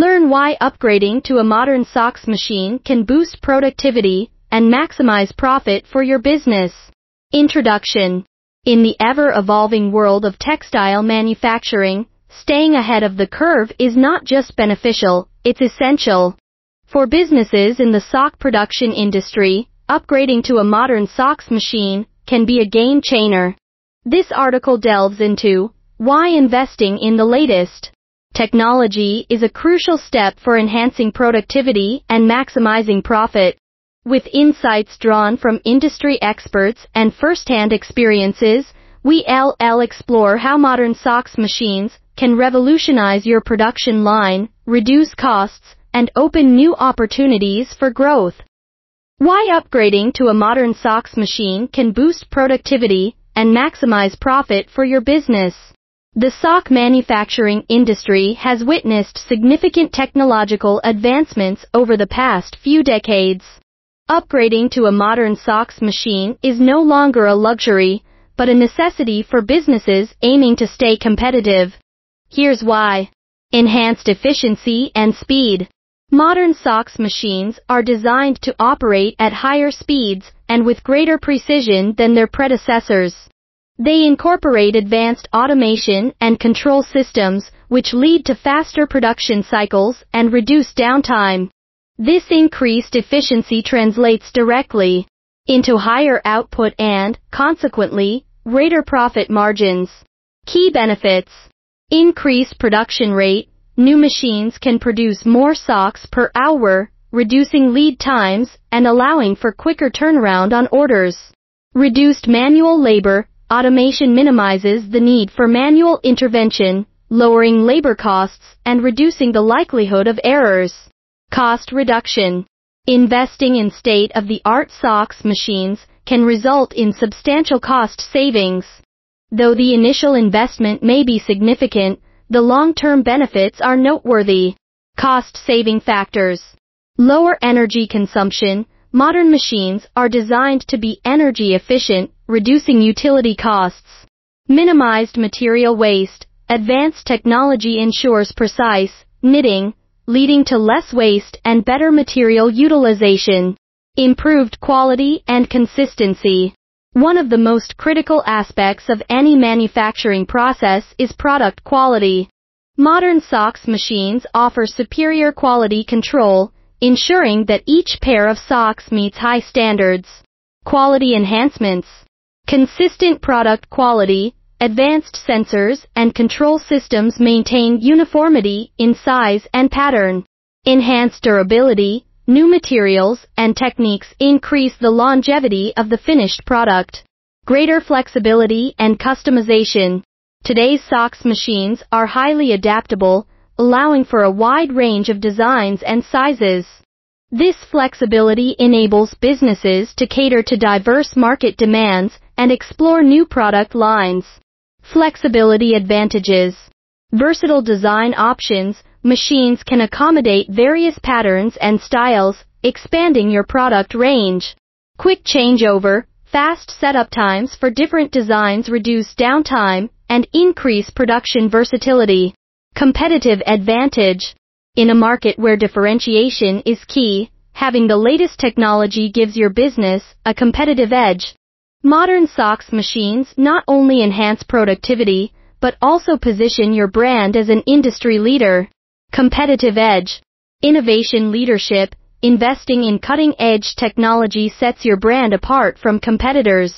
Learn why upgrading to a modern SOX machine can boost productivity and maximize profit for your business. Introduction. In the ever-evolving world of textile manufacturing, staying ahead of the curve is not just beneficial, it's essential. For businesses in the sock production industry, upgrading to a modern SOX machine can be a game changer. This article delves into why investing in the latest technology is a crucial step for enhancing productivity and maximizing profit. With insights drawn from industry experts and first-hand experiences, we'll explore how modern SOX machines can revolutionize your production line, reduce costs, and open new opportunities for growth. Why upgrading to a modern SOX machine can boost productivity and maximize profit for your business. The sock manufacturing industry has witnessed significant technological advancements over the past few decades. Upgrading to a modern SOX machine is no longer a luxury, but a necessity for businesses aiming to stay competitive. Here's why. Enhanced efficiency and speed. Modern SOX machines are designed to operate at higher speeds and with greater precision than their predecessors. They incorporate advanced automation and control systems, which lead to faster production cycles and reduced downtime. This increased efficiency translates directly into higher output and, consequently, greater profit margins. Key benefits. Increased production rate. New machines can produce more socks per hour, reducing lead times and allowing for quicker turnaround on orders. Reduced manual labor. Automation minimizes the need for manual intervention, lowering labor costs and reducing the likelihood of errors. Cost reduction. Investing in state-of-the-art SOX machines can result in substantial cost savings. Though the initial investment may be significant, the long-term benefits are noteworthy. Cost-saving factors. Lower energy consumption. Modern machines are designed to be energy efficient, reducing utility costs. Minimized material waste. Advanced technology ensures precise knitting, leading to less waste and better material utilization. Improved quality and consistency. One of the most critical aspects of any manufacturing process is product quality. Modern SOX machines offer superior quality control, ensuring that each pair of socks meets high standards. Quality enhancements. Consistent product quality. Advanced sensors and control systems maintain uniformity in size and pattern. Enhanced durability. New materials and techniques increase the longevity of the finished product. Greater flexibility and customization. Today's SOX machines are highly adaptable, allowing for a wide range of designs and sizes. This flexibility enables businesses to cater to diverse market demands and explore new product lines. Flexibility advantages. Versatile design options. Machines can accommodate various patterns and styles, expanding your product range. Quick changeover. Fast setup times for different designs reduce downtime and increase production versatility. Competitive advantage. In a market where differentiation is key, having the latest technology gives your business a competitive edge. Modern SOX machines not only enhance productivity, but also position your brand as an industry leader. Competitive edge. Innovation leadership. Investing in cutting-edge technology sets your brand apart from competitors.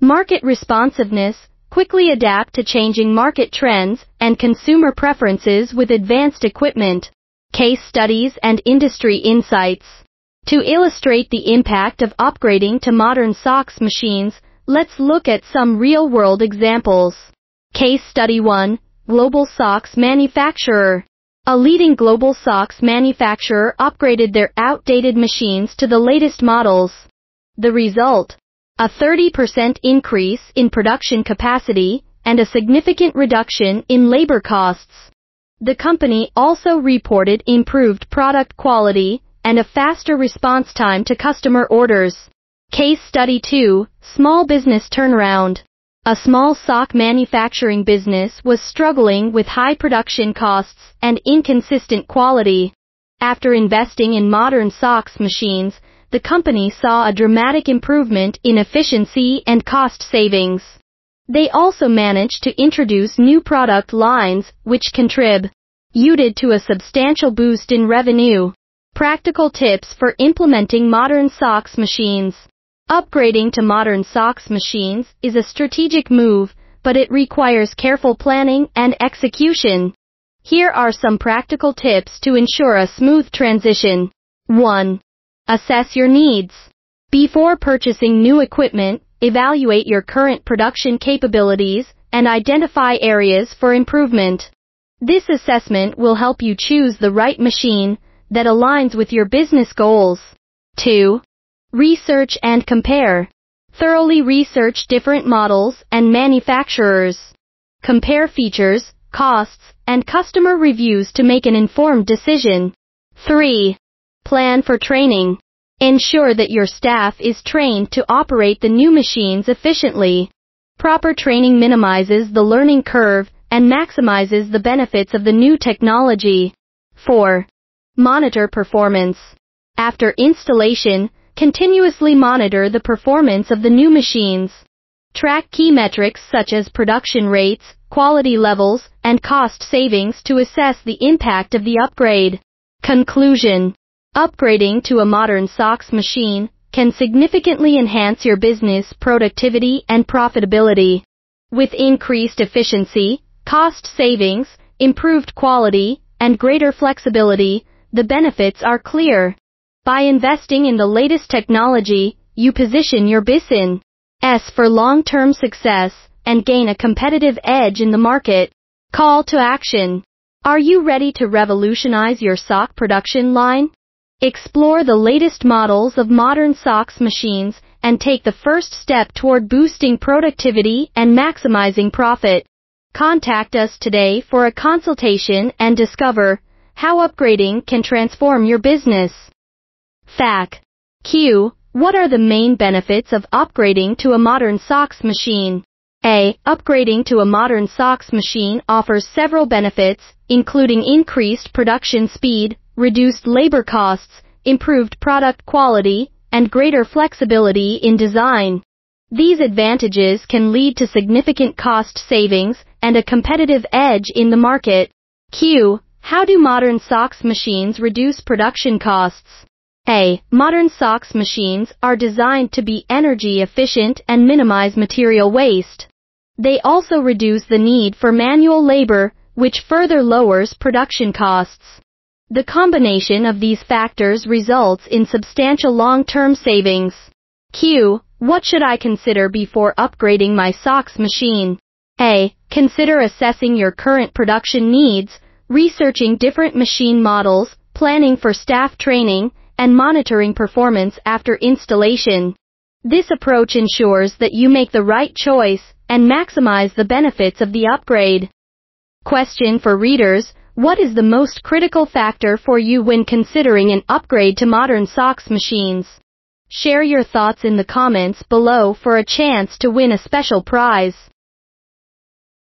Market responsiveness. Quickly adapt to changing market trends and consumer preferences with advanced equipment. Case studies and industry insights. To illustrate the impact of upgrading to modern SOX machines, let's look at some real-world examples. Case Study 1. Global SOX Manufacturer. A leading global SOX manufacturer upgraded their outdated machines to the latest models. The result? A 30% increase in production capacity and a significant reduction in labor costs. The company also reported improved product quality and a faster response time to customer orders. Case Study 2. Small Business Turnaround. A small sock manufacturing business was struggling with high production costs and inconsistent quality. After investing in modern socks machines, the company saw a dramatic improvement in efficiency and cost savings. They also managed to introduce new product lines, which contributed to a substantial boost in revenue. Practical tips for implementing modern socks machines. Upgrading to modern socks machines is a strategic move, but it requires careful planning and execution. Here are some practical tips to ensure a smooth transition. 1. Assess your needs. Before purchasing new equipment, evaluate your current production capabilities and identify areas for improvement. This assessment will help you choose the right machine that aligns with your business goals. 2. Research and compare. Thoroughly research different models and manufacturers. Compare features, costs, and customer reviews to make an informed decision. 3. Plan for training. Ensure that your staff is trained to operate the new machines efficiently. Proper training minimizes the learning curve and maximizes the benefits of the new technology. 4. Monitor performance. After installation, continuously monitor the performance of the new machines. Track key metrics such as production rates, quality levels, and cost savings to assess the impact of the upgrade. Conclusion. Upgrading to a modern socks machine can significantly enhance your business productivity and profitability. With increased efficiency, cost savings, improved quality, and greater flexibility, the benefits are clear. By investing in the latest technology, you position your business for long-term success and gain a competitive edge in the market. Call to action. Are you ready to revolutionize your sock production line? Explore the latest models of modern socks machines and take the first step toward boosting productivity and maximizing profit. Contact us today for a consultation and discover how upgrading can transform your business. FAQ. What are the main benefits of upgrading to a modern socks machine? A. Upgrading to a modern socks machine offers several benefits, including increased production speed, reduced labor costs, improved product quality, and greater flexibility in design. These advantages can lead to significant cost savings and a competitive edge in the market. Q. How do modern socks machines reduce production costs? A. Modern socks machines are designed to be energy efficient and minimize material waste. They also reduce the need for manual labor, which further lowers production costs. The combination of these factors results in substantial long-term savings. Q. What should I consider before upgrading my socks machine? A. Consider assessing your current production needs, researching different machine models, planning for staff training, and monitoring performance after installation. This approach ensures that you make the right choice and maximize the benefits of the upgrade. Question for readers: what is the most critical factor for you when considering an upgrade to modern socks machines? Share your thoughts in the comments below for a chance to win a special prize.